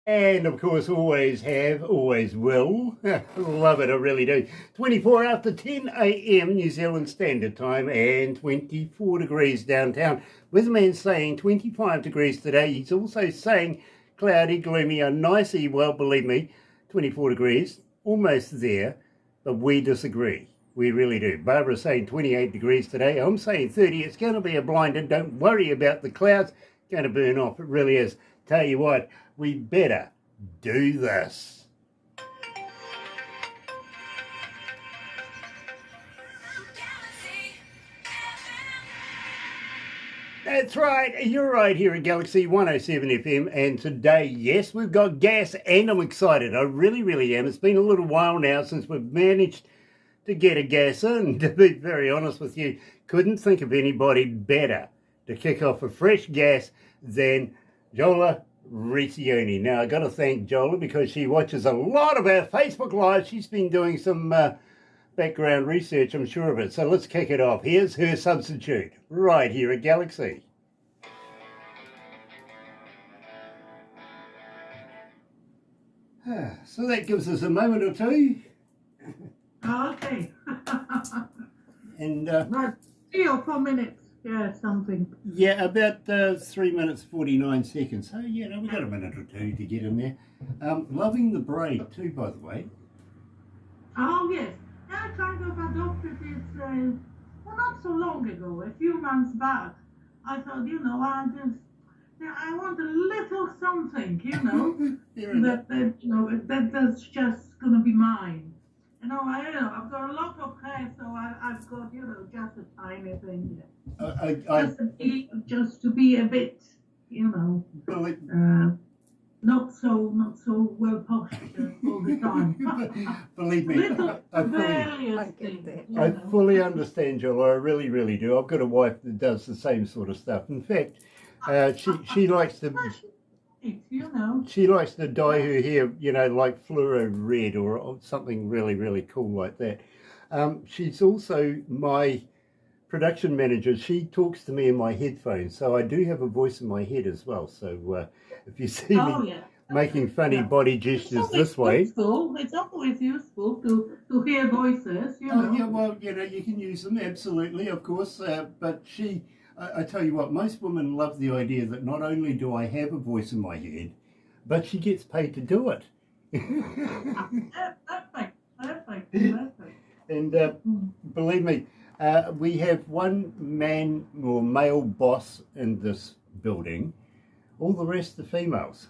And of course, always have, always will. Love it, I really do. 24 after 10 a.m. New Zealand Standard Time and 24 degrees downtown. Weatherman's saying 25 degrees today. He's also saying cloudy, gloomy, and nicey. Well, believe me, 24 degrees, almost there, but we disagree. We really do. Barbara's saying 28 degrees today. I'm saying 30. It's going to be a blinder. Don't worry about the clouds. It's going to burn off. It really is. Tell you what, we better do this. That's right, you're right here at Galaxy 107 FM, and today, yes, we've got gas, and I'm excited. I really, really am. It's been a little while now since we've managed to get a gas in, to be very honest with you. Couldn't think of anybody better to kick off a fresh gas than Jola Recchioni. Now, I've got to thank Jola because she watches a lot of our Facebook Lives. She's been doing some background research, I'm sure of it. So let's kick it off. Here's her substitute right here at Galaxy. So that gives us a moment or two. Okay. And Right, 3 or 4 minutes. Yeah, something. yeah, about 3 minutes 49 seconds. So yeah, no, we've got a minute or two to get in there. Loving the braid too, by the way. Oh, yes. Yeah, I kind of adopted it, well, not so long ago, a few months back. I thought, I want a little something, that's just going to be mine. I've got a lot of hair, so I've got, just a tiny thing. Just to be a bit, not so well postured all the time. Believe me, I fully understand, Jola. I really, really do. I've got a wife that does the same sort of stuff. In fact, she likes to. She likes to dye her hair, like fluoro red or something really, really cool like that. She's also my production manager. She talks to me in my headphones, so I do have a voice in my head as well. So if you see me making funny body gestures this way, it's always useful to hear voices. Oh yeah, well, you can use them absolutely, of course. But I tell you what, most women love the idea that not only do I have a voice in my head, but she gets paid to do it. Perfect. And believe me, we have one man or male boss in this building. All the rest are females.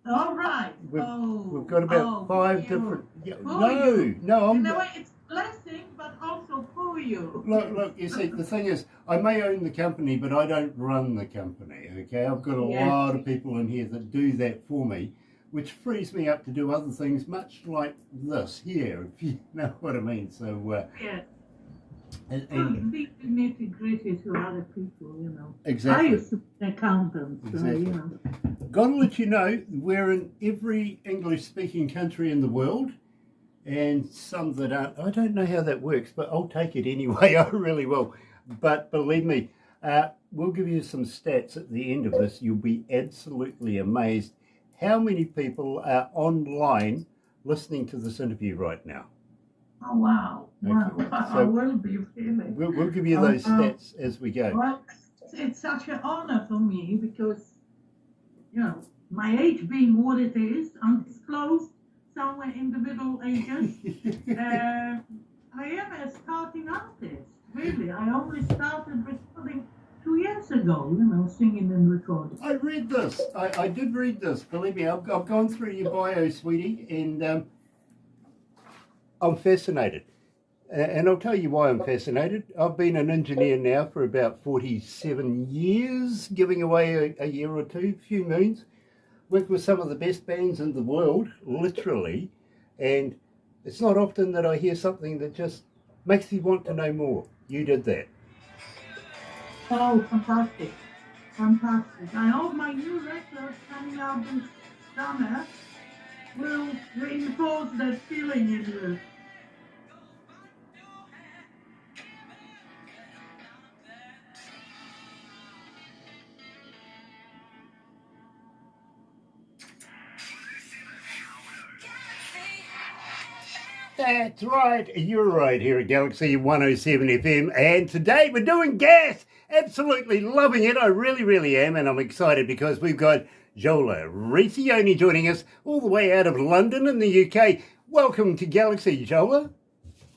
All right. We've got about 5 different. It's a blessing, but also for you. Look. You see, the thing is, I may own the company, but I don't run the company. Okay, I've got a lot of people in here that do that for me, which frees me up to do other things, much like this here, if you know what I mean. So yes. And the nitty-gritty to other people, Exactly. I used to be an accountant, exactly. Gotta let you know, we're in every English-speaking country in the world, and some that aren't. I don't know how that works, but I'll take it anyway. I really will. But believe me, we'll give you some stats at the end of this. You'll be absolutely amazed how many people are online listening to this interview right now. Oh, wow. Okay. Wow. So I will be really. We'll give you those stats as we go. Well, it's such an honor for me because, my age being what it is, undisclosed, somewhere in the Middle Ages, I am a starting artist, really. I only started recording 2 years ago, singing and recording. I read this. I did read this. Believe me, I've gone through your bio, sweetie, and I'm fascinated. And I'll tell you why I'm fascinated. I've been an engineer now for about 47 years, giving away a year or two, few moons. Worked with some of the best bands in the world, literally. And it's not often that I hear something that just makes me want to know more. You did that. Oh, fantastic. I hope my new record coming out this summer will reinforce that feeling in you. That's right, you're right here at Galaxy 107 FM, and today we're doing gas. Absolutely loving it, I really am, and I'm excited because we've got Jola Recchioni joining us all the way out of London in the UK. Welcome to Galaxy, Jola.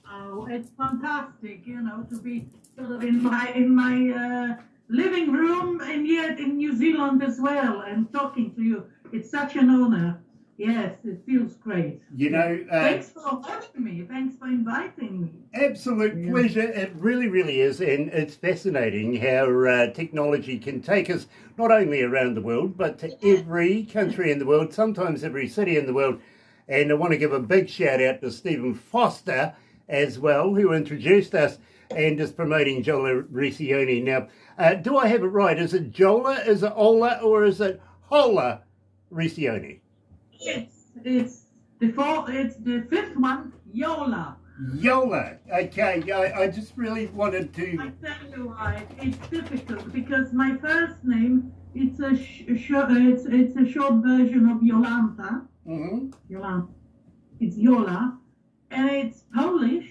Oh, it's fantastic, to be sort of in my living room and yet in New Zealand as well and talking to you. It's such an honor. Yes, it feels great. Thanks for having me. Thanks for inviting me. Absolute pleasure. It really is, and it's fascinating how technology can take us not only around the world, but to every country in the world, sometimes every city in the world. And I want to give a big shout out to Stephen Foster as well, who introduced us and is promoting Jola Recchioni. Now, do I have it right? Is it Jola, is it Ola, or is it Jola Recchioni? It's the fifth one, Jola. Yola. Okay, I just really wanted to. I tell you why. It's difficult because my first name it's a short version of Jolanta. Mm-hmm. Jolanta. It's Jola, and it's Polish.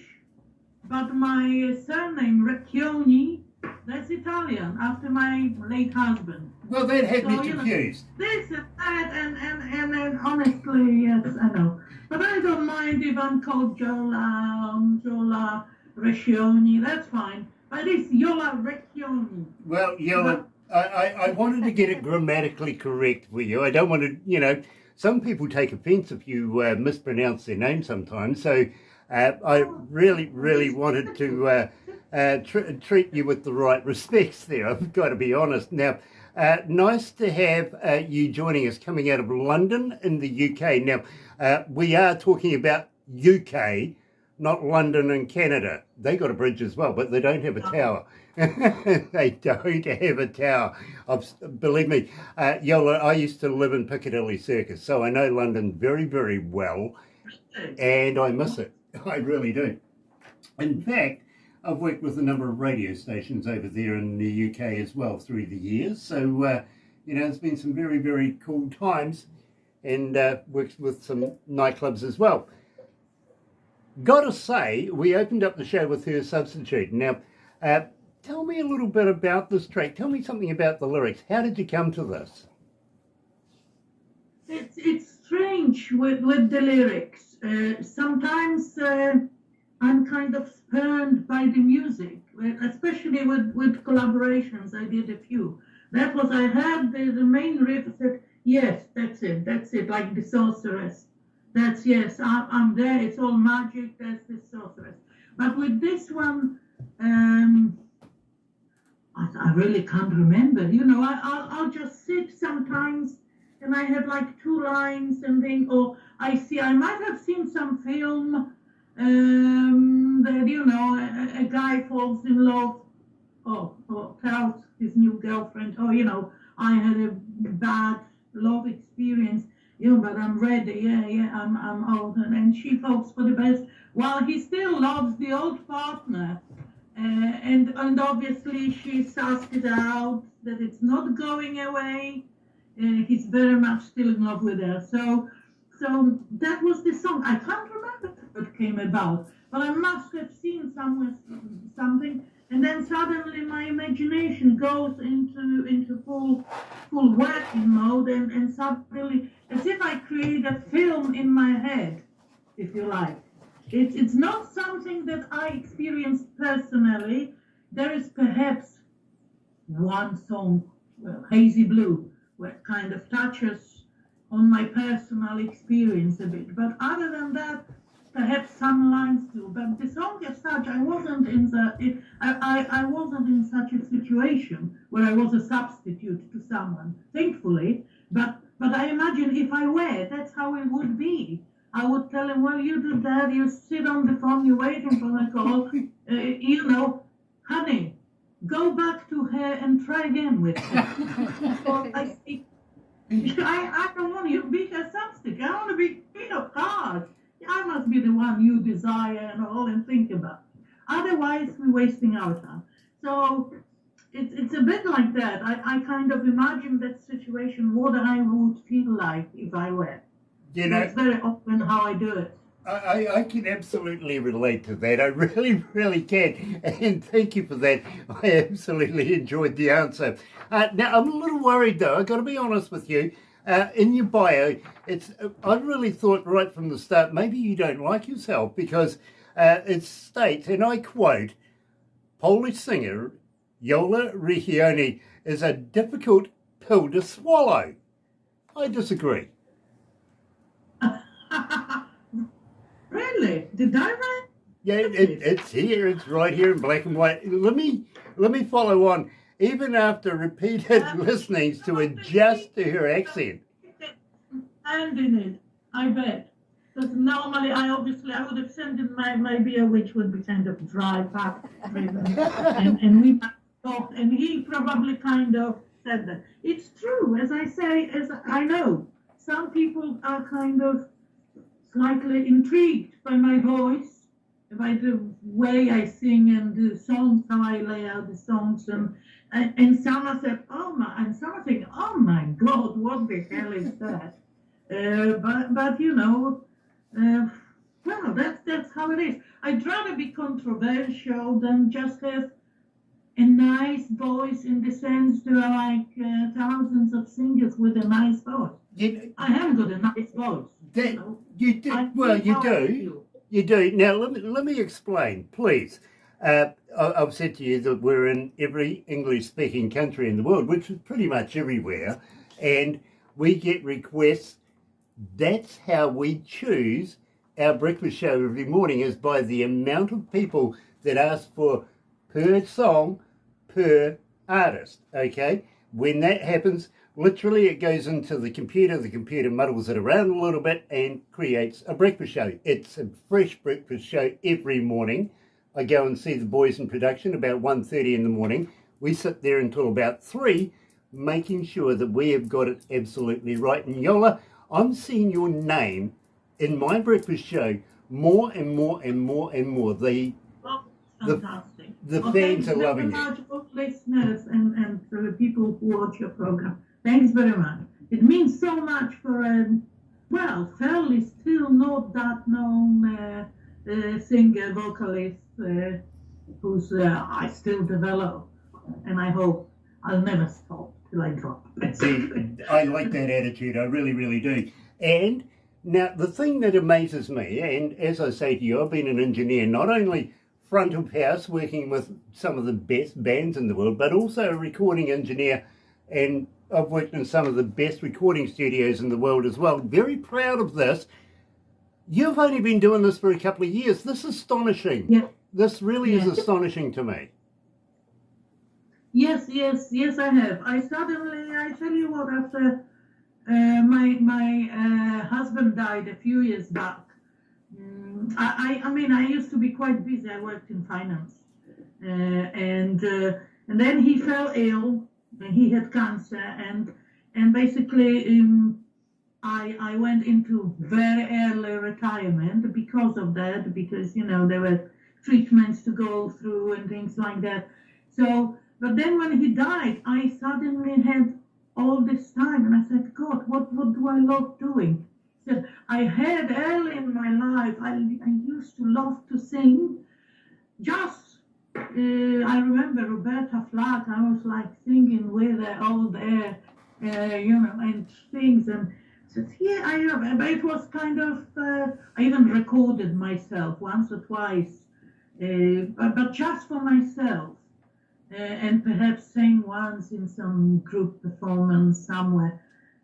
But my surname Recchioni, that's Italian after my late husband. Well, that had me confused. This and that, and honestly, yes, I know. But I don't mind if I'm called Jola Recchioni, that's fine. But it's Jola Recchioni. Well, Jola, I wanted to get it grammatically correct for you. I don't want to, some people take offence if you mispronounce their name sometimes. So I really wanted to treat you with the right respects there. I've got to be honest. Now, nice to have you joining us coming out of London in the UK. Now, we are talking about UK, not London and Canada. They got a bridge as well, but they don't have a tower. They don't have a tower. Believe me, Jola, I used to live in Piccadilly Circus, so I know London very well, and I miss it. I really do. In fact, I've worked with a number of radio stations over there in the UK as well through the years. So, it's been some very cool times, and worked with some nightclubs as well. Gotta say, we opened up the show with Her Substitute. Now, tell me a little bit about this track. Tell me something about the lyrics. How did you come to this? It's strange with the lyrics. Sometimes I'm kind of spurned by the music, especially with collaborations. I did a few. That was, I heard the main riff, I said, yes, that's it, like the Sorceress. That's, yes, I'm there, it's all magic, that's the Sorceress. But with this one, I really can't remember. I'll just sit sometimes and I have like two lines and think, I might have seen some film that, a guy falls in love or tells his new girlfriend, I had a bad love experience, but I'm ready, I'm old, and she hopes for the best, while he still loves the old partner, and obviously she sussed it out that it's not going away, he's very much still in love with her, so that was the song. I can't remember what it came about, but I must have seen somewhere something, and then suddenly my imagination goes into full working mode, and suddenly, as if I create a film in my head, if you like. It's not something that I experienced personally. There is perhaps one song, Hazy Blue, where kind of touches on my personal experience a bit. But other than that, perhaps some lines do. But the song as such, I wasn't in I wasn't in such a situation where I was a substitute to someone, thankfully. But I imagine if I were, that's how it would be. I would tell him, well, you do that, you sit on the phone, you're waiting for a call, honey, go back to her and try again with her. I don't want you to be her substitute. I want to be hard. I must be the one you desire and all and think about. Otherwise, we're wasting our time. So it's a bit like that. I kind of imagine that situation, what I would feel like if I were. That's very often how I do it. I can absolutely relate to that. I really, really can. And thank you for that. I absolutely enjoyed the answer. Now, I'm a little worried, though. I've got to be honest with you. In your bio, I really thought right from the start, maybe you don't like yourself because it states, and I quote, Polish singer Jola Recchioni is a difficult pill to swallow. I disagree. Really? Did I write Yeah, it? it's here. It's right here in black and white. Let me follow on. Even after repeated listenings to adjust to her accent. And in it, I bet. Because normally, I would have sent in my beer, which would be kind of dry, fat driven, and we talked, and he probably kind of said that. It's true, as I say, as I know, some people are kind of slightly intrigued by my voice, by the way I sing and the songs, how I lay out the songs, and some said, oh my, and some are thinking, oh my God, what the hell is that? But you know, well, that's how it is. I'd rather be controversial than just have a nice voice in the sense there are like thousands of singers with a nice voice. I haven't got a nice voice. That, You know. you do. Well, you do. You do. Now, let me explain, please. I've said to you that we're in every English-speaking country in the world, which is pretty much everywhere, and we get requests. That's how we choose our breakfast show every morning, is by the amount of people that ask for per song, per artist, okay? When that happens, literally it goes into the computer muddles it around a little bit and creates a breakfast show. It's a fresh breakfast show every morning. I go and see the boys in production about 1:30 in the morning. We sit there until about 3, making sure that we have got it absolutely right. And Yola, I'm seeing your name in my breakfast show more and more and more and more. Fantastic. The fans are loving it. it. Both listeners and for the people who watch your program. Thanks very much. It means so much for fairly still not that known singer, vocalist, who's I still develop, and I hope I'll never stop till I drop. See, I like that attitude. I really, really do. And now the thing that amazes me, and as I say to you, I've been an engineer, not only front of house working with some of the best bands in the world, but also a recording engineer, and I've worked in some of the best recording studios in the world as well. Very proud of this. You've only been doing this for a couple of years. This is astonishing. Yeah. This really is astonishing to me. Yes, I have. I tell you what, after my husband died a few years back, I mean, I used to be quite busy. I worked in finance, and then he fell ill. He had cancer, and basically I went into very early retirement because of that. Because you know there were treatments to go through and things like that. So, but then when he died, I suddenly had all this time, and I said, God, what do I love doing? That I had early in my life, I used to love to sing. I remember Roberta Flack, I was like singing with her all there, you know, and things. And said, yeah, I have. But it was kind of, I even recorded myself once or twice, but just for myself. And perhaps sang once in some group performance somewhere.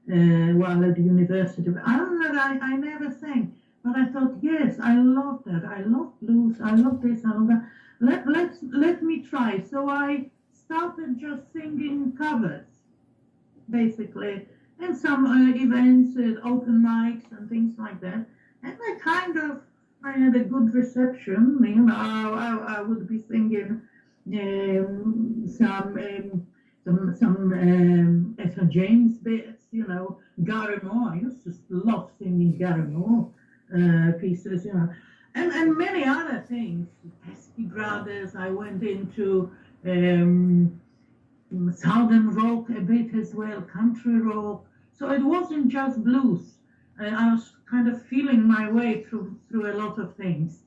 While at the university. I don't know, I never sang, but I thought, yes, I love that. I love blues. I love this. I love that. Let me try. So I started just singing covers, basically, and some events, open mics and things like that. And I had a good reception. You know, I would be singing some Etta James bits, you know, Gary Moore. I used to love singing Gary Moore pieces, you know, and many other things. Pesky Brothers. I went into Southern rock a bit as well, country rock. So it wasn't just blues. I was kind of feeling my way through a lot of things.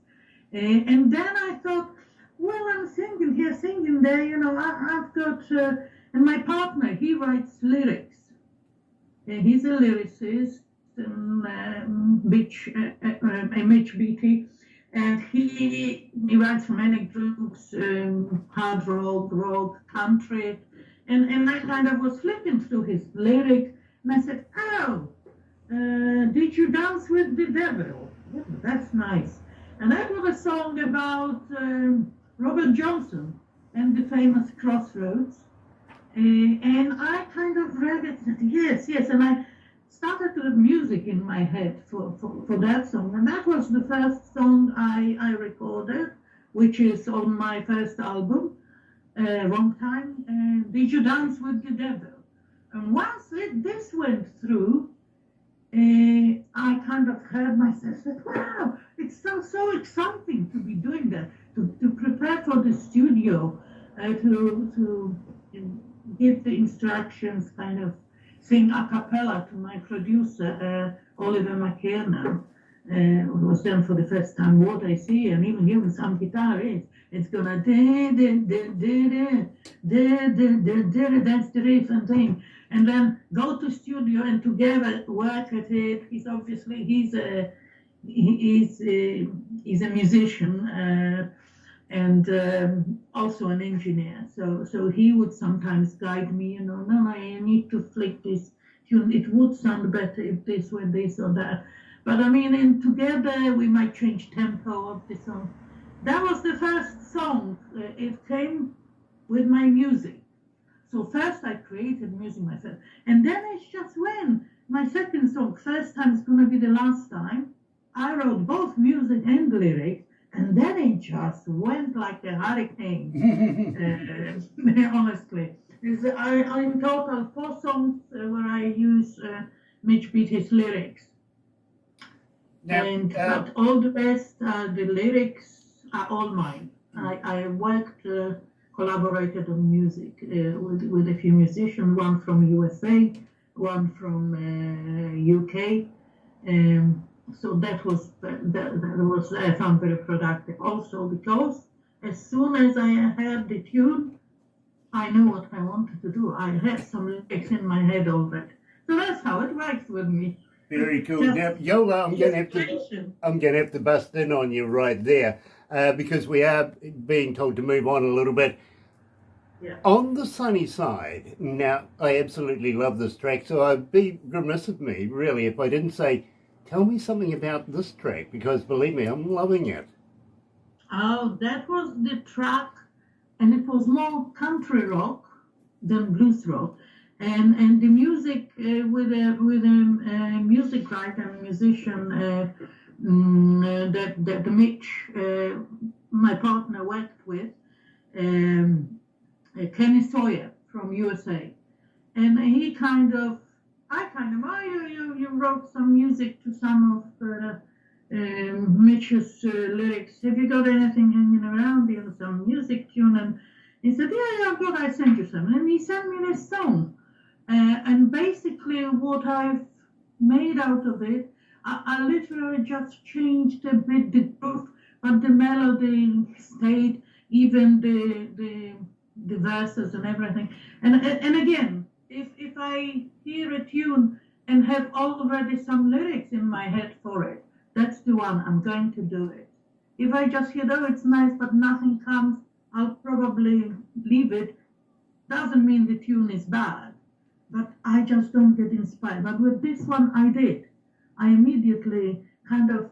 And then I thought, well, I'm singing here, singing there, I've got, and my partner, he writes lyrics. He's a lyricist, MHBT, and he writes for many groups, hard rock, country, and I kind of was flipping through his lyric, and I said, oh, did you dance with the devil? Yeah, that's nice. And that was a song about Robert Johnson and the famous Crossroads. And I kind of read it and said, yes, and I started to have music in my head for that song. And that was the first song I recorded, which is on my first album, Wrong Time, Did You Dance with the Devil? And once this went through, I kind of heard myself say, wow, it's so exciting to be doing that, to prepare for the studio, to give the instructions, kind of sing a cappella to my producer, Oliver McKiernan, who was then for the first time What I See, and even given some guitar it's gonna that's the riff and thing, and then go to studio and together work at it. He's a musician, and also an engineer. So he would sometimes guide me, no, I need to flick this tune. It would sound better if this were this or that. But I mean, and together we might change tempo of the song. That was the first song. It came with my music. So first I created music myself. And then it's just when my second song, First Time Is Gonna Be the Last Time, I wrote both music and lyrics. And then it just went like a hurricane, honestly. I in total 4 songs where I use Mitch Beatty's lyrics. Now, but all the rest, the lyrics are all mine. I worked, collaborated on music with a few musicians, one from USA, one from UK. So that was I found very productive also, because as soon as I heard the tune, I knew what I wanted to do. I had some lyrics in my head already. So that's how it works with me. Very cool. Now, Jola, I'm going to have to bust in on you right there, because we are being told to move on a little bit. Yeah. On the sunny side, now, I absolutely love this track, so I'd be remiss of me, really, if I didn't say, tell me something about this track, because believe me, I'm loving it. Oh, that was the track, and it was more country rock than blues rock, and the music with a music writer and musician that Mitch, my partner, worked with, Kenny Sawyer from USA, and he you wrote some music to some of Mitch's lyrics. Have you got anything hanging around here, some music tune? And he said, yeah, I've got, I sent you some. And he sent me this song. And basically what I've made out of it, I literally just changed a bit the groove, but the melody stayed, even the verses and everything. And again, if I hear a tune and have already some lyrics in my head for it, that's the one, I'm going to do it. If I just hear, oh, it's nice, but nothing comes, I'll probably leave it. Doesn't mean the tune is bad, but I just don't get inspired. But with this one, I did. I immediately kind of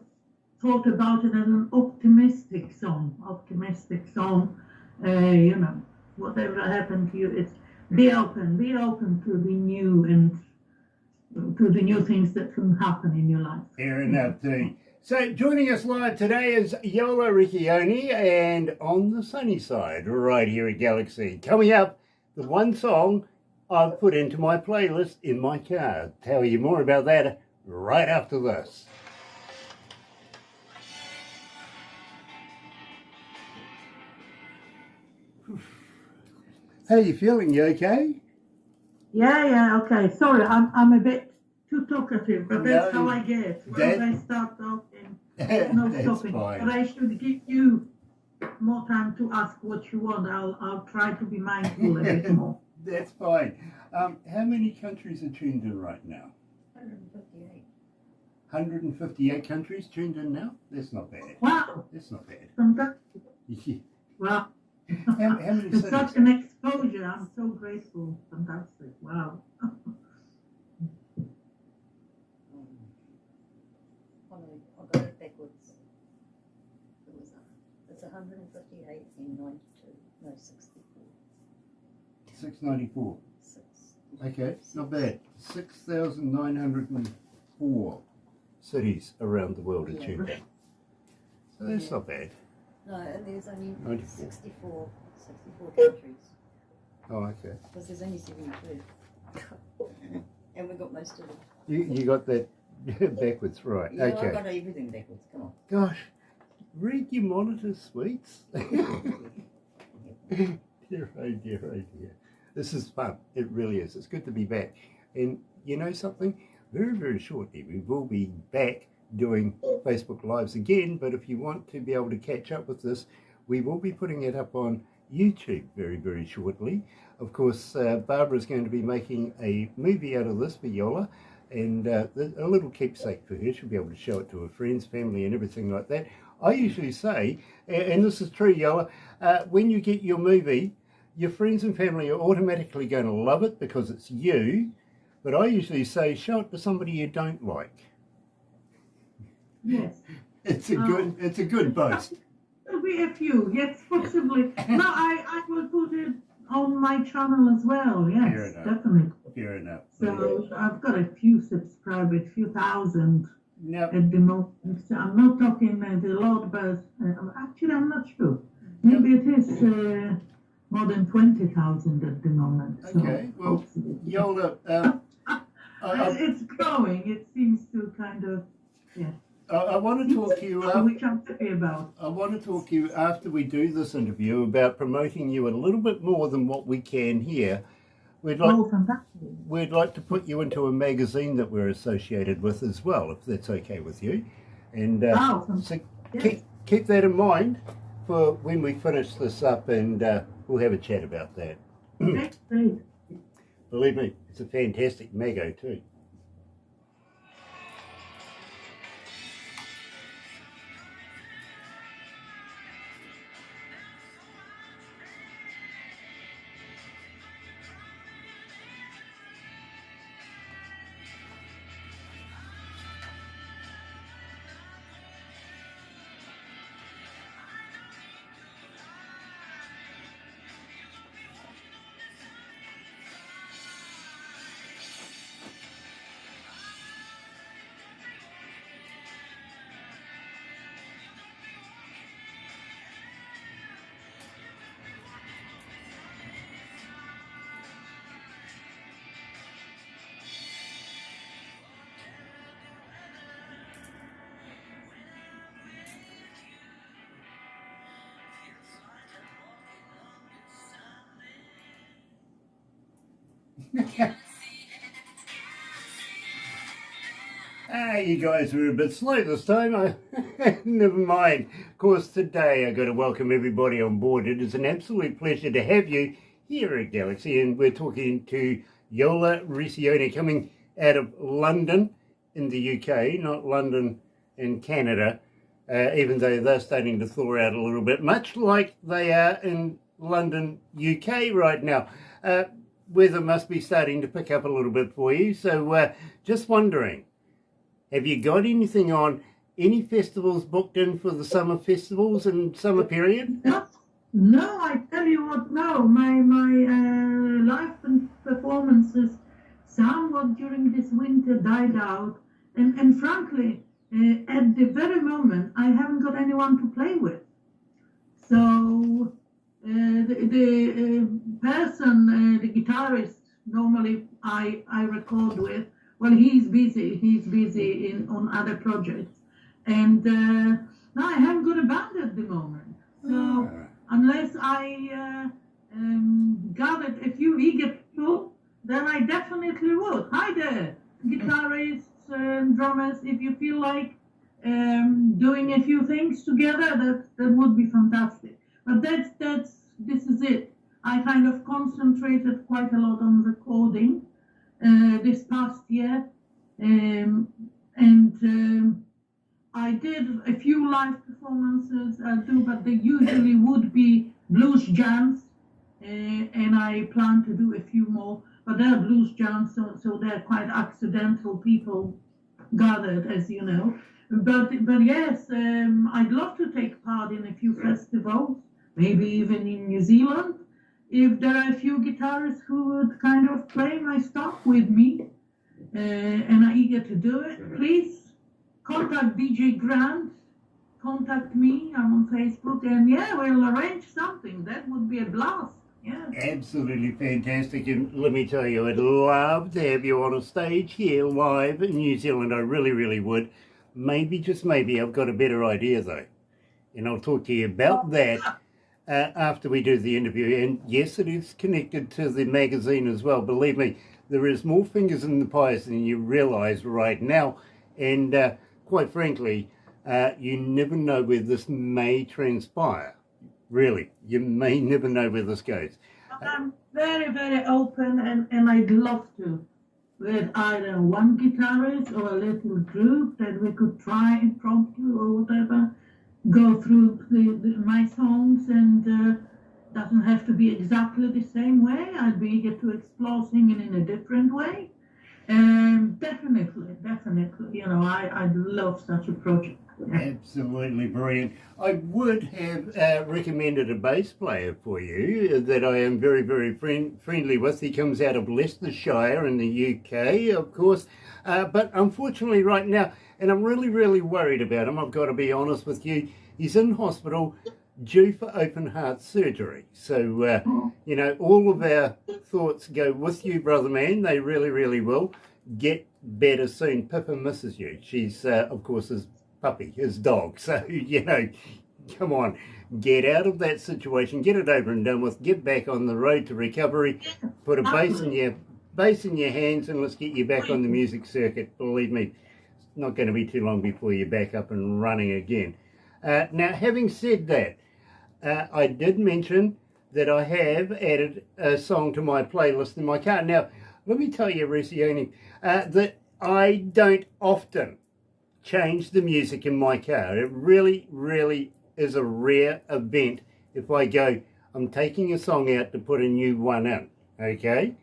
thought about it as an optimistic song. Whatever happened to you, it's be open to the new and to the new things that can happen in your life. Fair enough, too. So joining us live today is Jola Recchioni, and On the Sunny Side, right here at Galaxy. Coming up, the one song I've put into my playlist in my car. Tell you more about that right after this. How are you feeling? You okay? Yeah, okay. Sorry, I'm a bit too talkative, but No, that's how I get. Once I start talking, no that's stopping. fine. But I should give you more time to ask what you want. I'll try to be mindful a bit more. That's fine. How many countries are tuned in right now? 158. 158 countries tuned in now? That's not bad. Wow, That's not bad. fantastic. Yeah. Wow. How many It's cities? such an exposure. I'm so grateful. Fantastic. Wow. I'll go backwards. It's 158 in 92. No, 64. 694. 6. Okay, not bad. 6,904 cities around the world are Yeah. tuned in. So that's Yeah. not bad. No, and there's only 94. 64 countries. Oh, okay. Because there's only 72. And we got most of them. You got that backwards right. Yeah, I Okay. got everything backwards. Come on. Gosh, read your monitor, sweets. Dear, oh dear, oh dear. This is fun. It really is. It's good to be back. And you know something? Very, very shortly, we will be back doing Facebook Lives again. But if you want to be able to catch up with this, we will be putting it up on YouTube very, very shortly. Of course, Barbara's going to be making a movie out of this for Jola. And a little keepsake for her. She'll be able to show it to her friends, family, and everything like that. I usually say, and this is true, Jola, when you get your movie, your friends and family are automatically going to love it because it's you. But I usually say, show it to somebody you don't like. Yes. It's a good boast. There'll be a few. Yes, possibly. No, I will put it on my channel as well. Fair Yes, enough. definitely. Fair enough. So I've got a few subscribers, few thousand Now, at the moment. So I'm not talking a lot, but actually I'm not sure. Maybe it is more than 20,000 at the moment. So okay, well, hopefully. Jola, It's growing. It seems to kind of, yeah. I want to talk to you Which I'm happy about. I want to talk to you after we do this interview about promoting you a little bit more than what we can here. We'd like to put you into a magazine that we're associated with as well, if that's okay with you. And so yes. keep that in mind for when we finish this up, and we'll have a chat about that. That's great. Believe me, it's a fantastic mago too. You guys were a bit slow this time. Never mind. Of course, today I've got to welcome everybody on board. It is an absolute pleasure to have you here at Galaxy, and we're talking to Jola Recchioni, coming out of London in the UK, not London in Canada, even though they're starting to thaw out a little bit, much like they are in London, UK right now. Weather must be starting to pick up a little bit for you, so just wondering, have you got anything on, any festivals booked in for the summer festivals and summer period? No, I tell you what, no. My live performances somewhat during this winter died out. And frankly, at the very moment, I haven't got anyone to play with. So the person, the guitarist, normally I record with, well, he's busy. He's busy on other projects, and no, I haven't got a band at the moment. So unless I gathered a few eager people, then I definitely would. Hi there, guitarists and drummers, if you feel like doing a few things together, that would be fantastic. But this is it. I kind of concentrated quite a lot on recording this past year, and I did a few live performances, but they usually would be blues jams, and I plan to do a few more. But they're blues jams, so they're quite accidental people gathered, as you know. But yes, I'd love to take part in a few festivals, maybe even in New Zealand. If there are a few guitarists who would kind of play my stuff with me and are eager to do it, please contact DJ Grant, contact me. I'm on Facebook, and yeah, we'll arrange something. That would be a blast. Yeah. Absolutely fantastic, and let me tell you, I'd love to have you on a stage here live in New Zealand. I really, really would. Maybe, just maybe, I've got a better idea though, and I'll talk to you about that after we do the interview. And yes, it is connected to the magazine as well. Believe me, there is more fingers in the pies than you realise right now, and quite frankly, you never know where this may transpire. Really, you may never know where this goes. I'm very, very open, and I'd love to with either one guitarist or a little group that we could try impromptu or whatever, go through my songs, and doesn't have to be exactly the same way. I'd be eager to explore singing in a different way. Definitely, you know, I'd love such a project. Absolutely brilliant. I would have recommended a bass player for you that I am very, very friendly with. He comes out of Leicestershire in the UK, of course. But unfortunately right now, and I'm really, really worried about him, I've got to be honest with you, he's in hospital due for open heart surgery. So, you know, all of our thoughts go with you, brother man. They really, really will. Get better soon. Pippa misses you. She's, of course, his puppy, his dog. So, you know, come on, get out of that situation, get it over and done with, get back on the road to recovery, put a bass in your hands, and let's get you back on the music circuit. Believe me, it's not going to be too long before you're back up and running again. Now, having said that, I did mention that I have added a song to my playlist in my car. Now, let me tell you, Recchioni, that I don't often change the music in my car. It really, really is a rare event if I go, I'm taking a song out to put a new one in, okay?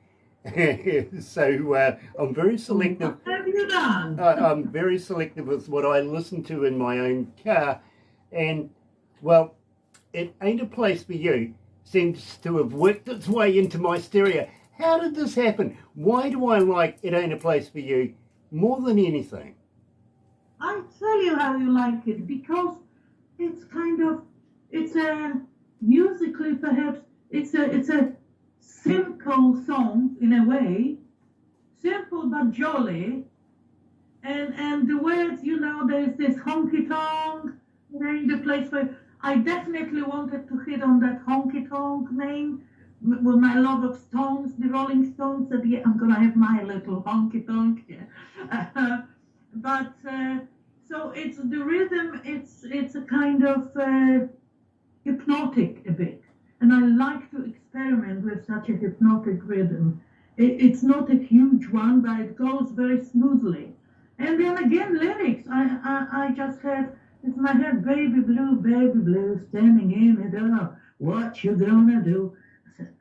So I'm very selective. What have you done? I'm very selective with what I listen to in my own car, and, well, It Ain't a Place for You seems to have worked its way into my stereo. How did this happen? Why do I like It Ain't a Place for You more than anything? I'll tell you how you like it, because it's kind of, it's a musically perhaps, it's a simple song in a way, simple but jolly, and the words, you know, there's this honky tonk, there in the place where I definitely wanted to hit on that honky tonk name with my love of Stones, the Rolling Stones, that yeah, I'm gonna have my little honky tonk, yeah. But so it's the rhythm, it's a kind of hypnotic a bit, and I like to experiment with such a hypnotic rhythm. It's not a huge one, but it goes very smoothly. And then again, lyrics. I just had in my head, baby blue, standing in the door. What you gonna do? I said,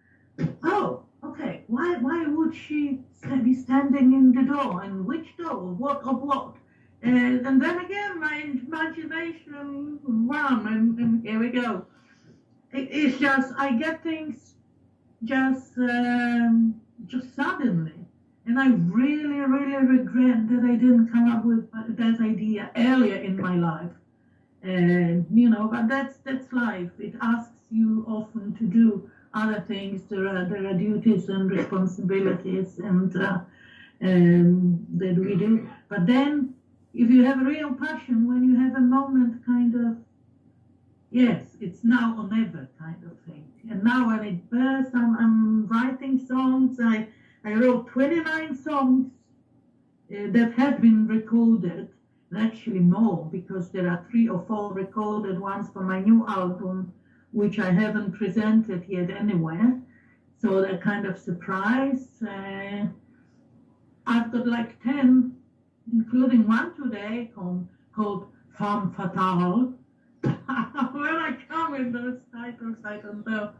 oh, okay. Why would she be standing in the door? And which door? What of what? And then again, my imagination ran, and here we go. It's just, I get things just suddenly. And I really, really regret that I didn't come up with that idea earlier in my life. You know, but that's life. It asks you often to do other things. There are duties and responsibilities and that we do. But then, if you have a real passion, when you have a moment, kind of, yes, it's now or never kind of thing. And now when it bursts, I'm writing songs. I wrote 29 songs that have been recorded, and actually more, because there are 3 or 4 recorded ones for my new album, which I haven't presented yet anywhere. So they're kind of surprise. I've got like 10, including one today called Femme Fatale. When I come with those titles, I don't know.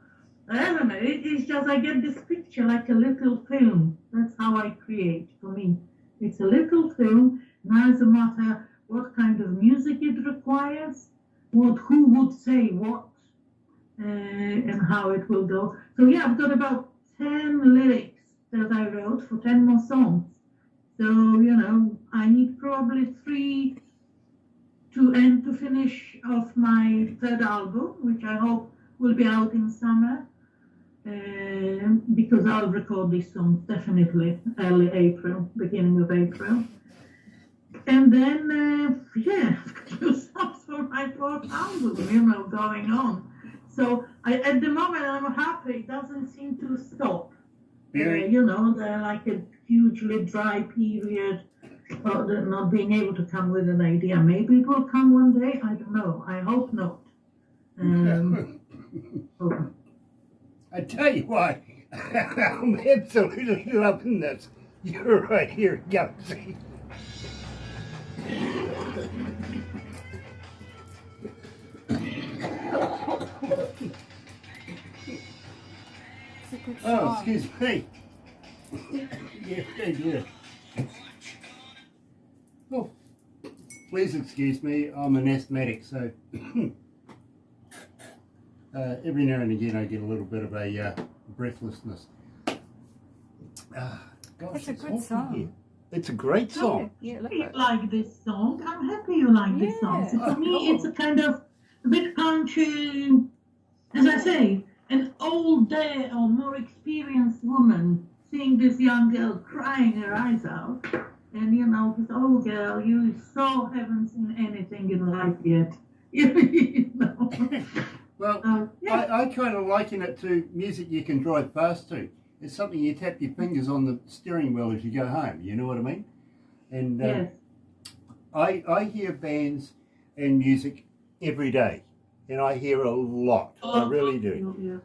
I don't know. It's just I get this picture like a little film. That's how I create for me. It's a little film. Now doesn't matter what kind of music it requires, who would say what, and how it will go. So yeah, I've got about 10 lyrics that I wrote for 10 more songs. So, I need probably 3 to finish off my 3rd album, which I hope will be out in summer, because I'll record these songs definitely early April, beginning of April. And then, I've got 2 songs for my 4th album, going on. So at the moment I'm happy. It doesn't seem to stop. They're like a hugely dry period, or not being able to come with an idea. Maybe it will come one day. I don't know. I hope not. I tell you what, I'm absolutely loving this. You're right here, Galaxy. Oh, excuse me. Yes, they did. Oh, please excuse me. I'm an asthmatic, so every now and again I get a little bit of a breathlessness. Gosh, It's a good song. Here. It's a great song. Yeah, look You at like this song. I'm happy you like this song. So for me, it's a kind of a bit punchy, as I say, an older or more experienced woman seeing this young girl crying her eyes out. And, this old girl, you so haven't seen anything in life yet. Well, yeah. I kind of liken it to music you can drive fast to. It's something you tap your fingers on the steering wheel as you go home. You know what I mean? And Yes. I hear bands and music every day, and I hear a lot. I really do.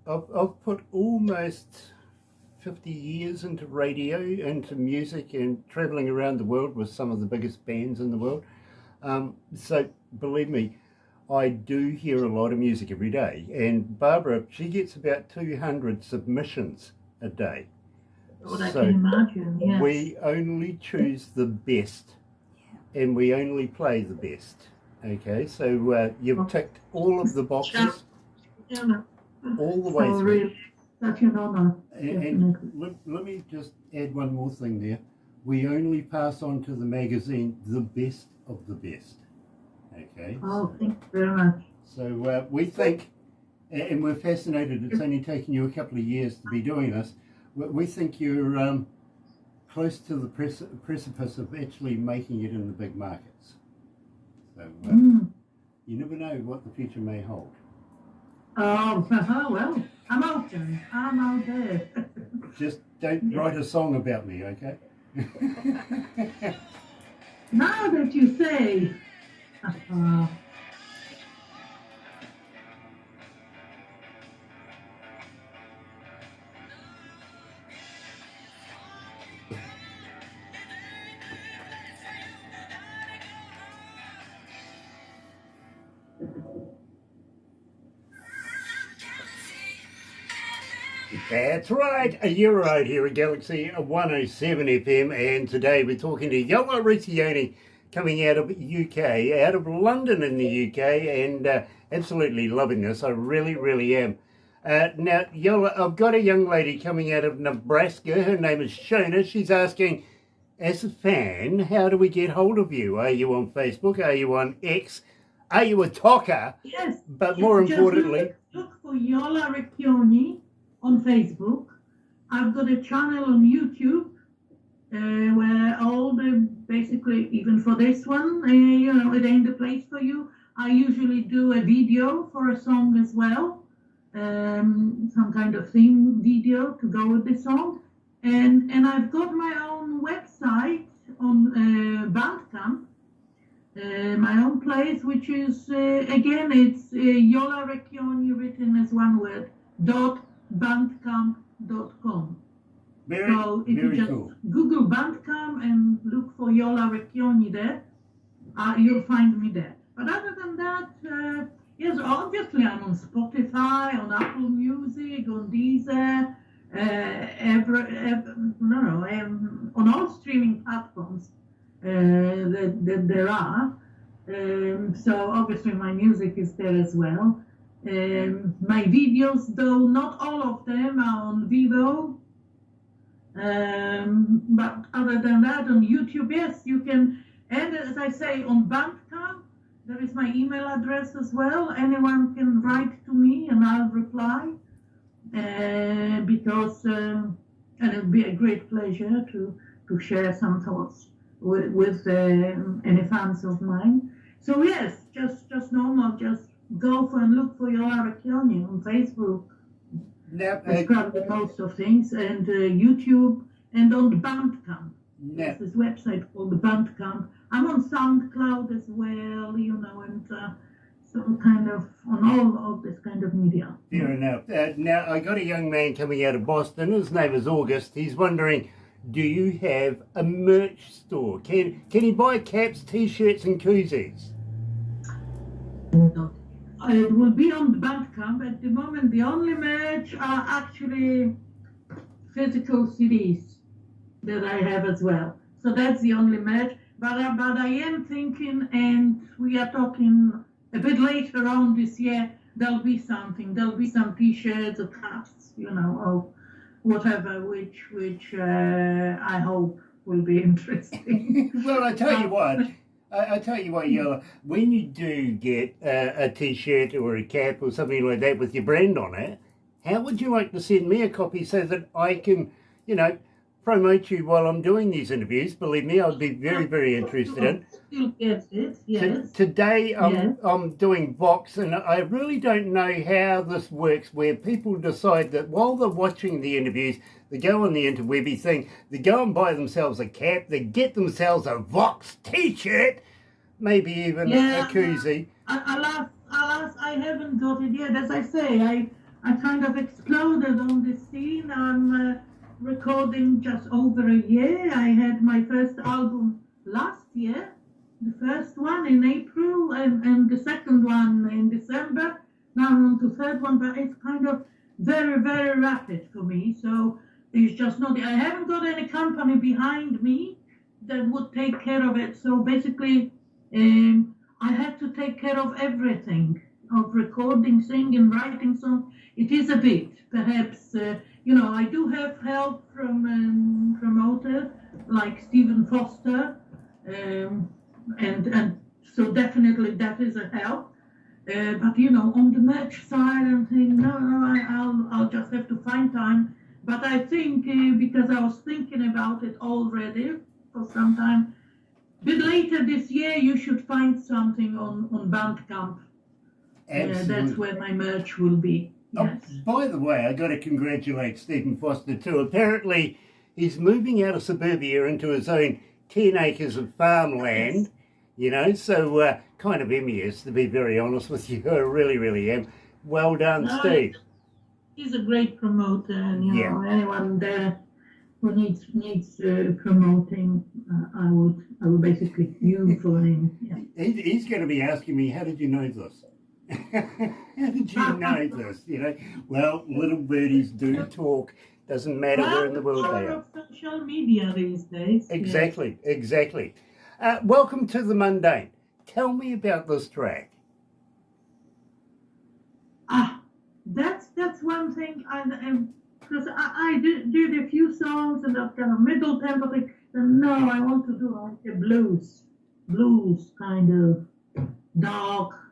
I've put almost 50 years into radio, into music, and traveling around the world with some of the biggest bands in the world. So believe me, I do hear a lot of music every day. And Barbara, she gets about 200 submissions a day. What I can imagine, yes. We only choose the best, and we only play the best. Okay, so you've ticked all of the boxes, all the way So through. really, such an honor. And let me just add one more thing there. We only pass on to the magazine the best of the best. Okay. Oh, thank you very much. So we think, and we're fascinated, it's only taken you a couple of years to be doing this, we think you're close to the precipice of actually making it in the big markets. So you never know what the future may hold. Oh, well, I'm open. I'm out there. Just don't write a song about me, okay? Now that you say... That's right, you're right here at Galaxy 107 FM, and today we're talking to Jola Recchioni, coming out of UK, out of London in the UK, and absolutely loving this. I really, really am. Now, Jola, I've got a young lady coming out of Nebraska. Her name is Shona. She's asking, as a fan, how do we get hold of you? Are you on Facebook? Are you on X? Are you a talker? Yes. But more importantly... Look for Jola Recchioni on Facebook. I've got a channel on YouTube where all the, basically, even for this one, it ain't the place for you. I usually do a video for a song as well, some kind of theme video to go with the song. And I've got my own website on Bandcamp, my own place, which is again it's Jola Recchioni, written as one word, .bandcamp.com. So if you just cool. Google Bandcamp and look for Jola Recchioni there, you'll find me there. But other than that, yes, obviously I'm on Spotify, on Apple Music, on Deezer, on all streaming platforms that there are. So obviously my music is there as well. My videos, though not all of them, are on Vivo. But other than that, on YouTube, yes, you can. And as I say, on Bandcamp, there is my email address as well. Anyone can write to me and I'll reply. Because and it'll be a great pleasure to share some thoughts with any fans of mine. So yes, just normal, just go for and look for Jola Recchioni on Facebook. That's probably most of things, and YouTube, and on the Bandcamp. There's this website called the Bandcamp. I'm on SoundCloud as well, and some kind of on all of this kind of media. Fair enough. Now, I got a young man coming out of Boston. His name is August. He's wondering, do you have a merch store? Can he buy caps, T-shirts and koozies? No. It will be on the Bandcamp. At the moment, the only merch are actually physical CDs that I have as well. So that's the only merch. But I am thinking, and we are talking a bit later on this year, there'll be something. There'll be some T-shirts or caps, or whatever, which I hope will be interesting. Well, I tell you what, Jola, when you do get a T-shirt or a cap or something like that with your brand on it, how would you like to send me a copy so that I can, promote you while I'm doing these interviews? Believe me, I'd be very, very interested in. Still get it, yes. Today I'm doing Vox, and I really don't know how this works, where people decide that while they're watching the interviews, they go on the interwebby thing, they go and buy themselves a cap, they get themselves a Vox T-shirt, maybe even a koozie. Alas, I haven't got it yet. As I say, I kind of exploded on this scene. I'm recording just over a year. I had my first album last year, the first one in April, and the second one in December. Now I'm on to the third one, but it's kind of very, very rapid for me. So there's just not, I haven't got any company behind me that would take care of it. So basically, I have to take care of everything, of recording, singing, writing songs. It is a bit, perhaps, I do have help from promoters like Stephen Foster, and so definitely that is a help. But on the merch side, I'm thinking, no, I'll just have to find time. But I think because I was thinking about it already for some time, a bit later this year, you should find something on Bandcamp. That's where my merch will be. Yes. By the way, I got to congratulate Stephen Foster too. Apparently, he's moving out of suburbia into his own 10 acres of farmland. So kind of envious, to be very honest with you. I really, really am. Well done, Steve. He's a great promoter, and anyone there who needs promoting, I would basically do for him. Yeah. He's going to be asking me, how did you know this? How did you know this? Well, little birdies do talk. Doesn't matter where in the world they are. Social media these days. Exactly. Welcome to the Mundane. Tell me about this track. That's one thing. Because I did a few songs and that kind of middle tempo thing. And no, I want to do like a blues kind of.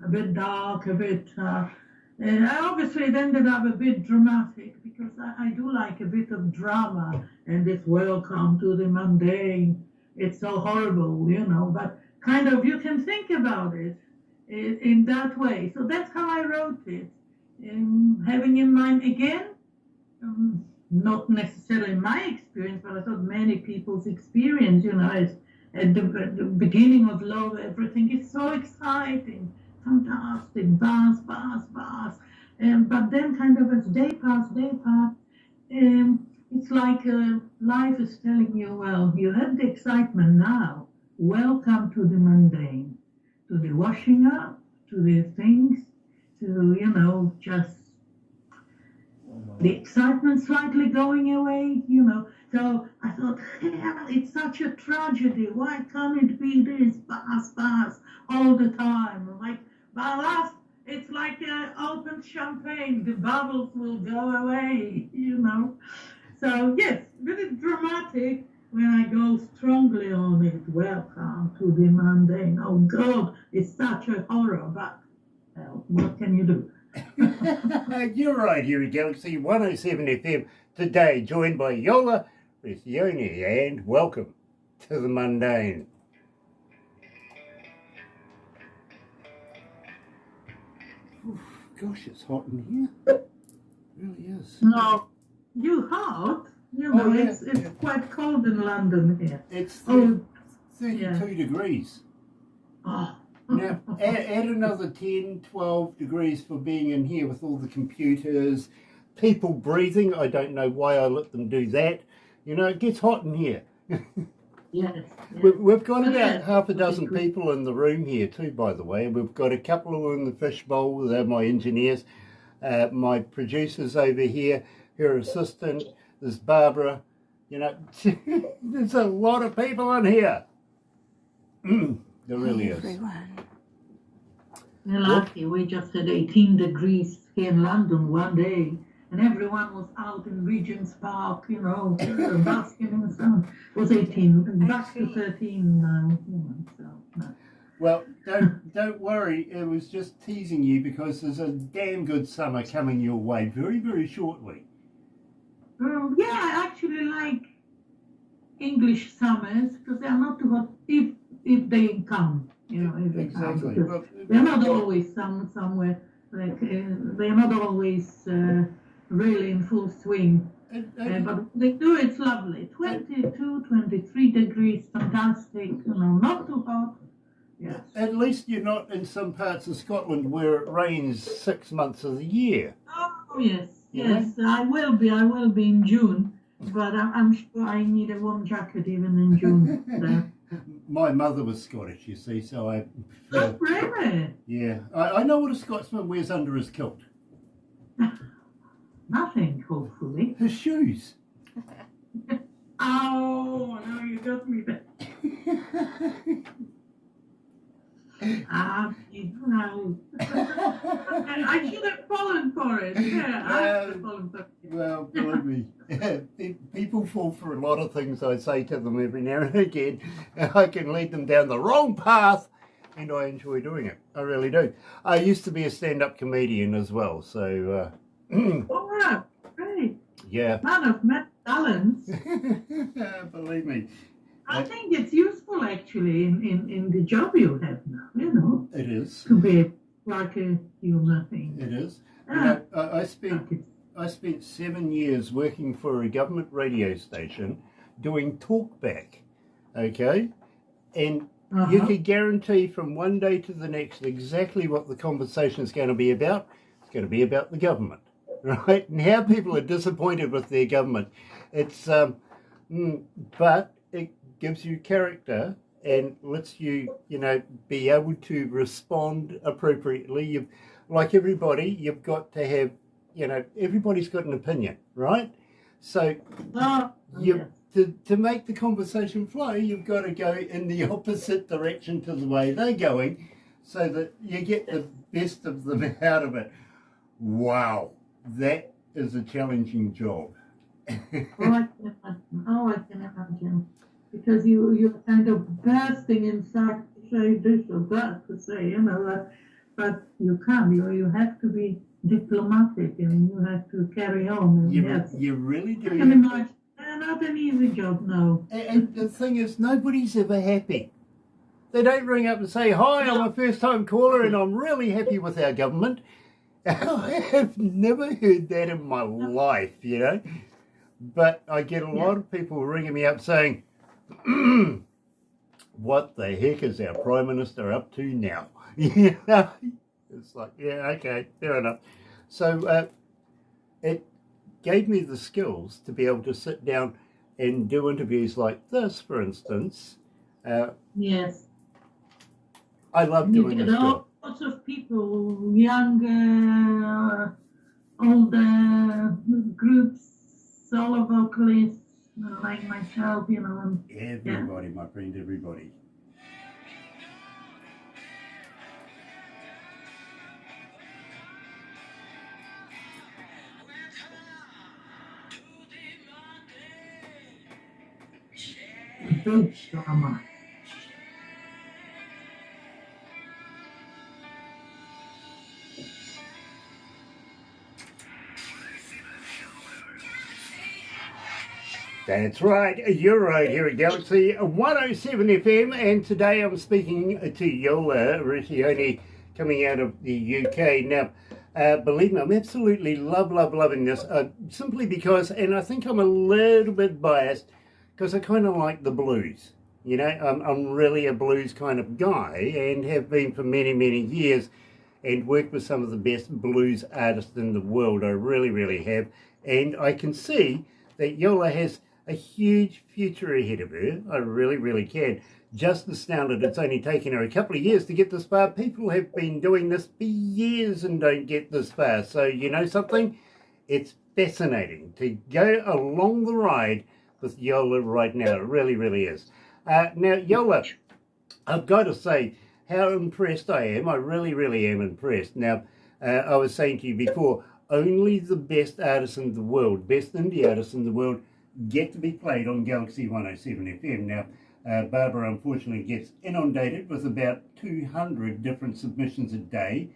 A bit dark, a bit. I obviously it ended up a bit dramatic because I do like a bit of drama. And this welcome to the mundane. It's so horrible, but kind of you can think about it in that way. So that's how I wrote it. Having in mind again not necessarily my experience, but I thought many people's experience, as at the beginning of love, everything is so exciting, fantastic, buzz, buzz, buzz. But then kind of as day passed, it's like life is telling you, well, you have the excitement now. Welcome to the mundane, to the washing up, to the things, to, just the excitement slightly going away, So I thought, hell, it's such a tragedy. Why can't it be this fast, all the time? Like, but last, it's like open champagne. The bubbles will go away. So yes, very dramatic when I go strongly on it. Welcome to the mundane. Oh God, it's such a horror, but what can you do? You're right here at Galaxy 107 FM today, joined by Jola Recchioni, and welcome to the mundane. Oof, gosh, it's hot in here. It really is. No, you hot? Oh, yeah, it's quite cold in London here. It's 32 yeah. degrees. Oh. Now, add another 10, 12 degrees for being in here with all the computers, people breathing. I don't know why I let them do that. It gets hot in here. Yes. We've got about half a dozen people in the room here too, by the way. We've got a couple who are in the fishbowl. They're my engineers. My producers over here, her assistant. There's Barbara. There's a lot of people in here. There really is. We're lucky. We just had 18 degrees here in London one day, and everyone was out in Regent's Park, basking in the sun. It was 18, back to 13 now. So, no. Well, don't worry. It was just teasing you because there's a damn good summer coming your way very, very shortly. Yeah, I actually like English summers because they are not too hot if they come. If they Exactly. come. Well, they're not always somewhere like they're not always really in full swing. But they do. It's lovely. 22, 23 degrees, fantastic. Not too hot. Yes. At least you're not in some parts of Scotland where it rains 6 months of the year. Oh yes. Yes, I will be in June, but I'm sure I need a warm jacket even in June. My mother was Scottish, you see, so I... Oh, really? Yeah, I know what a Scotsman wears under his kilt. Nothing, hopefully. His shoes. Oh, no, you got me there. I should have fallen for it. Yeah, I should have fallen for it. Well, believe me, people fall for a lot of things I say to them every now and again. I can lead them down the wrong path, and I enjoy doing it. I really do. I used to be a stand-up comedian as well, so... Oh, wow, great. Yeah. Man of many talents. Believe me. I think it's useful actually in the job you have now, It is. to be like a human thing. It is. Ah. I spent 7 years working for a government radio station doing talkback, okay? And you can guarantee from one day to the next exactly what the conversation is going to be about. It's going to be about the government, right? And how people are disappointed with their government. It's, but it gives you character and lets you, be able to respond appropriately. Like everybody, you've got to have, everybody's got an opinion, right? So to make the conversation flow, you've got to go in the opposite direction to the way they're going so that you get the best of them out of it. Wow, that is a challenging job. I can imagine. Because you're kind of bursting inside to say this or that, to say, but you can't. You have to be diplomatic and you have to carry on. And you really do. I can imagine. Not an easy job, no. And the thing is, nobody's ever happy. They don't ring up and say, hi, I'm a first-time caller and I'm really happy with our government. I have never heard that in my life, But I get a lot of people ringing me up saying, what the heck is our Prime Minister up to now? You know, it's like, yeah, okay, fair enough. So it gave me the skills to be able to sit down and do interviews like this, for instance. Yes. I love doing this job. Lots of people, young, older groups, solo vocalists, like myself, you know. And, everybody, my friend, everybody. Big drama. That's right, you're right here at Galaxy 107 FM, and today I'm speaking to Jola Recchioni, coming out of the UK. Now, believe me, I'm absolutely loving this, simply because, and I think I'm a little bit biased, because I kind of like the blues. You know, I'm really a blues kind of guy, and have been for many years, and worked with some of the best blues artists in the world. I really have, and I can see that Jola has a huge future ahead of her. I really can. Just astounded it's only taken her a couple of years to get this far. People have been doing this for years and don't get this far. So you know something? It's fascinating to go along the ride with Jola right now. It really is. Now, Jola, I've got to say how impressed I am. I really am impressed. Now, I was saying to you before, only the best artists in the world, best indie artists in the world, get to be played on Galaxy 107 FM. Now, Barbara unfortunately gets inundated with about 200 different submissions a day.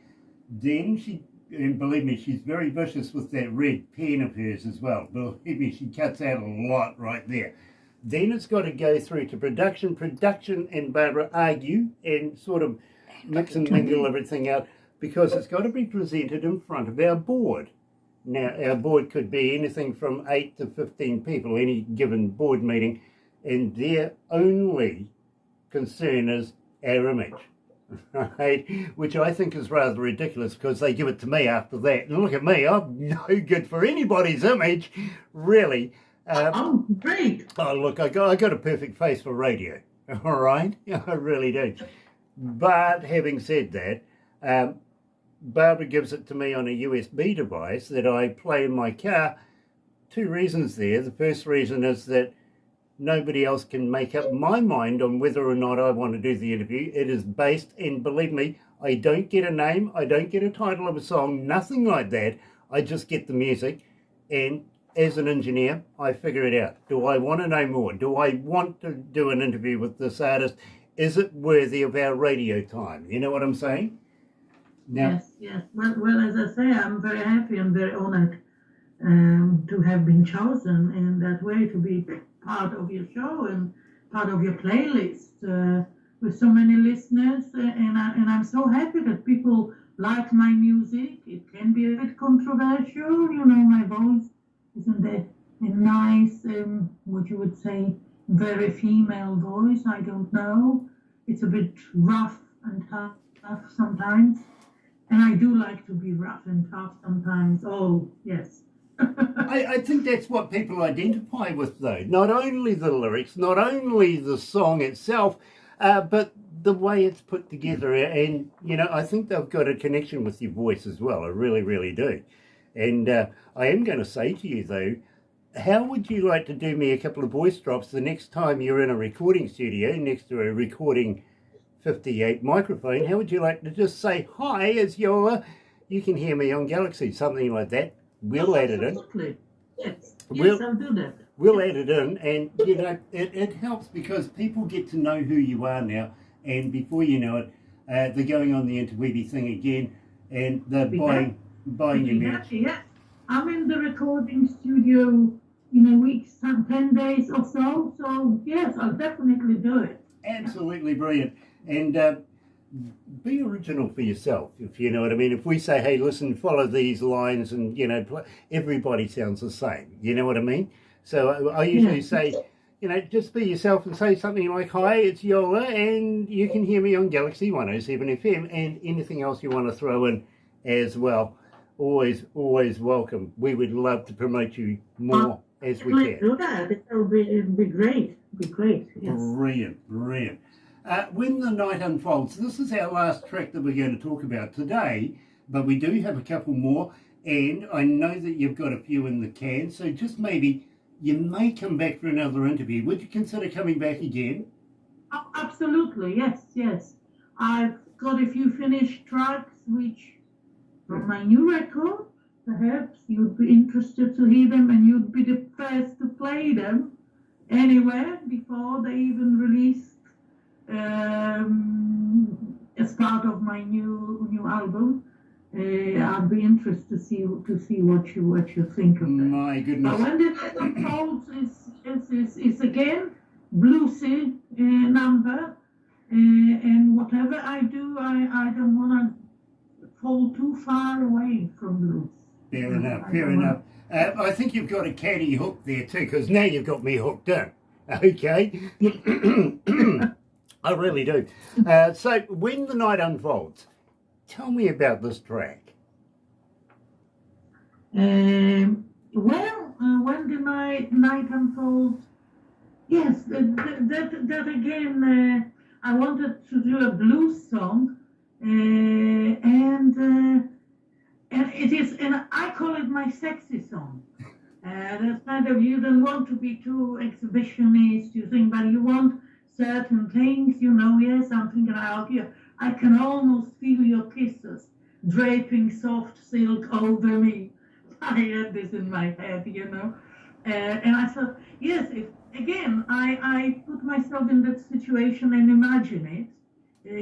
Then she, and believe me, she's very vicious with that red pen of hers as well. Believe me, she cuts out a lot right there. Then it's got to go through to production. Production and Barbara argue and sort of mix and mingle everything out, because it's got to be presented in front of our board. Now, our board could be anything from 8 to 15 people, any given board meeting, and their only concern is our image, right? Which I think is rather ridiculous, because they give it to me after that. And look at me, I'm no good for anybody's image, really. Oh, great. Oh, look, I got a perfect face for radio, all right? I really do. But having said that, Barbara gives it to me on a USB device that I play in my car. Two reasons there. The first reason is that nobody else can make up my mind on whether or not I want to do the interview. It is based, and believe me, I don't get a name, I don't get a title of a song, nothing like that. I just get the music, and as an engineer, I figure it out. Do I want to know more? Do I want to do an interview with this artist? Is it worthy of our radio time? You know what I'm saying? Now, Yes. Well, as I say, I'm very happy and very honored to have been chosen in that way, to be part of your show and part of your playlist with so many listeners. And I'm so happy that people like my music. It can be a bit controversial, you know, my voice isn't a nice, what you would say, very female voice. I don't know. It's a bit rough and tough sometimes. And I do like to be rough and tough sometimes. Oh, yes. I think that's what people identify with, though. Not only the lyrics, not only the song itself, but the way it's put together. And, you know, I think they've got a connection with your voice as well. I really do. And I am going to say to you, though, how would you like to do me a couple of voice drops the next time you're in a recording studio next to a recording 58 microphone? How would you like to just say, hi, it's Jola, you can hear me on Galaxy, something like that. We'll add it in. Absolutely. Yes, I'll do that. We'll add it in, and, you know, it helps because people get to know who you are now, and before you know it, they're going on the interwebby thing again, and they're buying your merch. Yes, I'm in the recording studio in a week, 10 days or so, so yes, I'll definitely do it. Absolutely brilliant. And be original for yourself, if you know what I mean. If we say, hey, listen, follow these lines, and, you know, everybody sounds the same. You know what I mean? So I usually say, you know, just be yourself and say something like, hi, it's Yola, and you can hear me on Galaxy 107 FM, and anything else you want to throw in as well. Always welcome. We would love to promote you more as we can. Do that. It'd be great. It'd be great. Yes. Brilliant. When the Night Unfolds, this is our last track that we're going to talk about today, but we do have a couple more, and I know that you've got a few in the can, so just maybe you may come back for another interview. Would you consider coming back again? Oh, absolutely, yes. I've got a few finished tracks which from my new record. Perhaps you'd be interested to hear them, and you'd be the first to play them anywhere before they even released as part of my new album. I'd be interested to see what you think of them. My goodness. But when this unfolds is again bluesy number, and whatever I do, I don't want to fall too far away from blues. Fair enough. I think you've got a catty hook there too, because now you've got me hooked in. Okay. I really do. So when the Night Unfolds, tell me about this track. When the night unfolds, yes, that again. I wanted to do a blues song, and it is, and I call it my sexy song. That's kind of, you don't want to be too exhibitionist, you think, but you want certain things, you know. Yes, I'm thinking out here. I can almost feel your kisses draping soft silk over me. I had this in my head, you know. And I thought, yes, if again, I put myself in that situation and imagine it.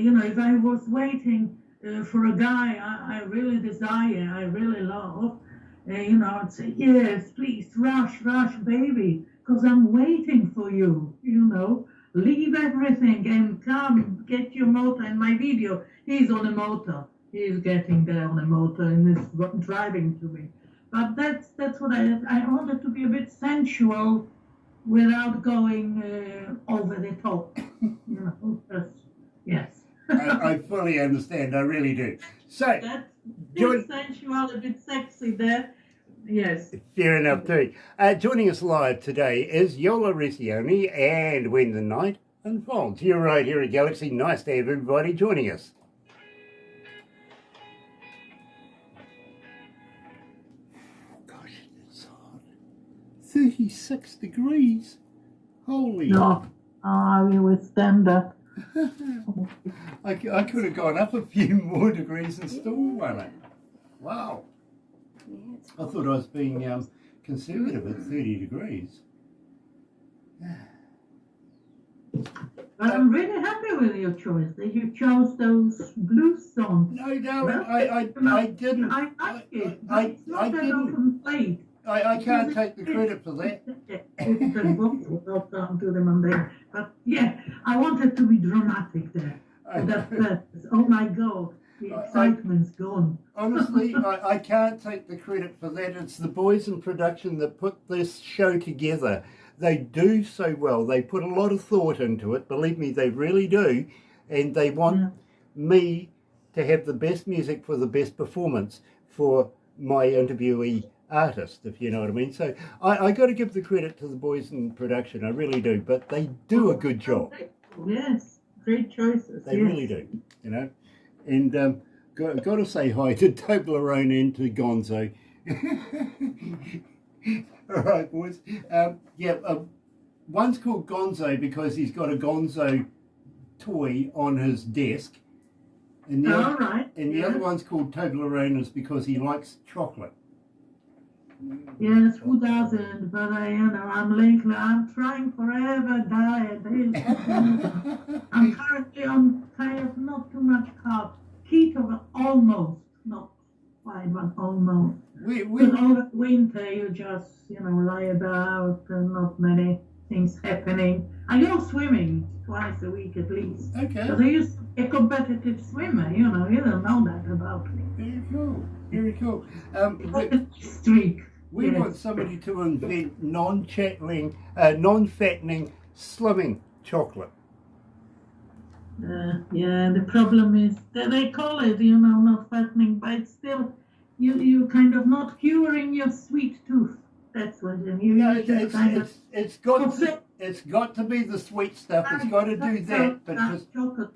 You know, if I was waiting for a guy I really desire, I really love, you know, I'd say, yes, please, rush, baby, because I'm waiting for you, you know. Leave everything and come, get your motor. In my video, he's on a motor. He's getting there on a motor and is driving to me. But that's what I wanted to be a bit sensual without going over the top. You know, just, yes. I fully understand. I really do. So, that's a bit sensual, a bit sexy there. Yes. Fair enough too. Joining us live today is Jola Recchioni, and When the Night Unfolds. You're right here at Galaxy. Nice to have everybody joining us. Gosh, it's hot. 36 degrees. Holy. No. We withstand that. I could have gone up a few more degrees and still won it. Wow. I thought I was being conservative at 30 degrees. But I'm really happy with your choice that you chose those blues songs. No, darling, I didn't. I like it, but it's not that often played. I can't take the credit for that. But yeah, I wanted to be dramatic there. Oh my God. The excitement's gone. Honestly, I can't take the credit for that. It's the boys in production that put this show together. They do so well. They put a lot of thought into it. Believe me, they really do. And they want me to have the best music for the best performance for my interviewee artist, if you know what I mean. So I got to give the credit to the boys in production. I really do. But they do a good job. Yes, great choices. They really do, you know. And got to say hi to Toblerone and to Gonzo. All right, boys. One's called Gonzo because he's got a Gonzo toy on his desk. And the other one's called Toblerone because he likes chocolate. Yes, who doesn't? But I'm trying forever diet. I'm currently on kind of not too much carb. Keto, but almost. Not quite, but almost. Because over winter you just, lie about and not many things happening. I go swimming twice a week at least. Okay. Because I used to be a competitive swimmer, you don't know that about me. Very cool. Streak. We Yes. want somebody to invent non-fattening slimming chocolate. Yeah, the problem is that they call it, not fattening, but it's still, you kind of not curing your sweet tooth. That's what you No, just kind of. it's got to be the sweet stuff. It's got to do that, but just Chocolate.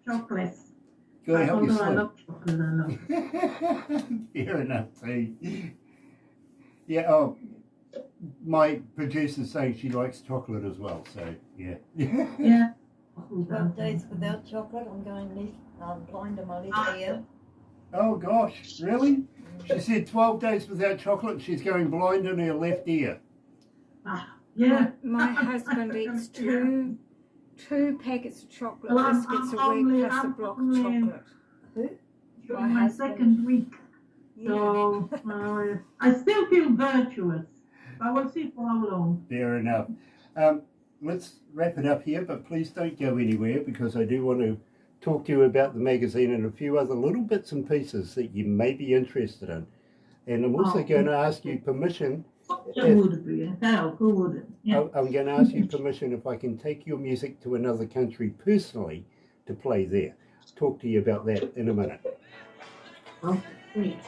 got to help you Although I slim. love chocolate, I love. Fair enough, too. Yeah. Oh, my producer's saying she likes chocolate as well. So yeah. Yeah. 12 days without chocolate, I'm going blind on my left ear. Oh gosh, really? She said 12 days without chocolate. She's going blind in her left ear. Yeah. My husband eats two packets of chocolate Well, biscuits a I'm week plus a block of chocolate. Who? During my husband. second week. Yeah. So I still feel virtuous. I will see for how long. Fair enough. Let's wrap it up here, but please don't go anywhere because I do want to talk to you about the magazine and a few other little bits and pieces that you may be interested in. And I'm also going to ask you permission. It would be. Hell, who wouldn't? Yeah. I'm going to ask you permission if I can take your music to another country personally to play there. Talk to you about that in a minute. Oh, great.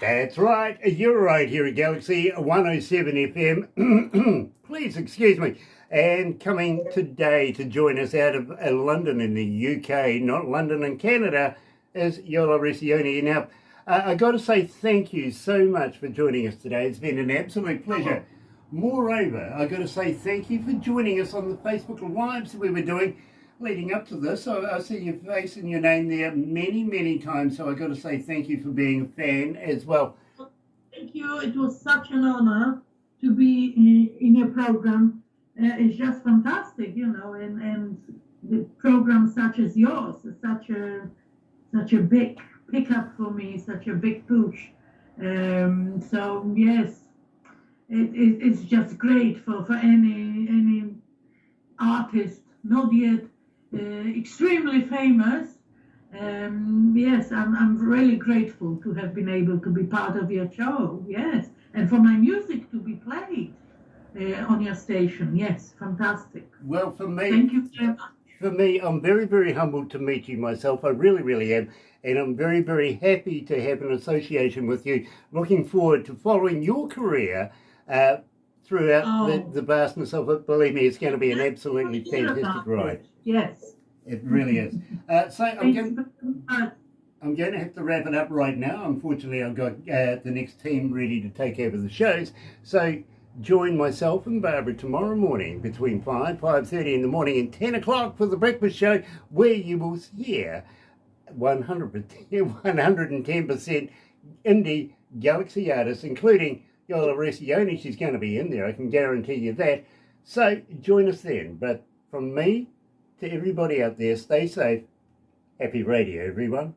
That's right, you're right here at Galaxy 107 FM. Please excuse me. And coming today to join us out of London in the UK, not London in Canada, is Jola Recchioni. Now, I got to say thank you so much for joining us today. It's been an absolute pleasure. Moreover, I got to say thank you for joining us on the Facebook Lives we were doing leading up to this. I see your face and your name there many, many times, so I got to say thank you for being a fan as well. Thank you. It was such an honor to be in your program. It's just fantastic, and the program such as yours is such a big pickup for me, such a big push. So yes, it's just great for any artist, not yet extremely famous. Yes, I'm really grateful to have been able to be part of your show. Yes, and for my music to be played on your station. Yes, fantastic. Well, for me, Thank you very much. For me, I'm very, very humbled to meet you myself. I really, really am. And I'm very, very happy to have an association with you. Looking forward to following your career throughout the vastness of it. Believe me, it's going to be an absolutely fantastic ride. Yes. It really is. So I'm going to have to wrap it up right now. Unfortunately, I've got the next team ready to take over the shows. So join myself and Barbara tomorrow morning between 5:30 in the morning and 10 o'clock for the breakfast show, where you will hear 110% indie Galaxy artists, including Jola Recchioni. She's going to be in there, I can guarantee you that. So join us then. But from me to everybody out there, stay safe. Happy radio, everyone.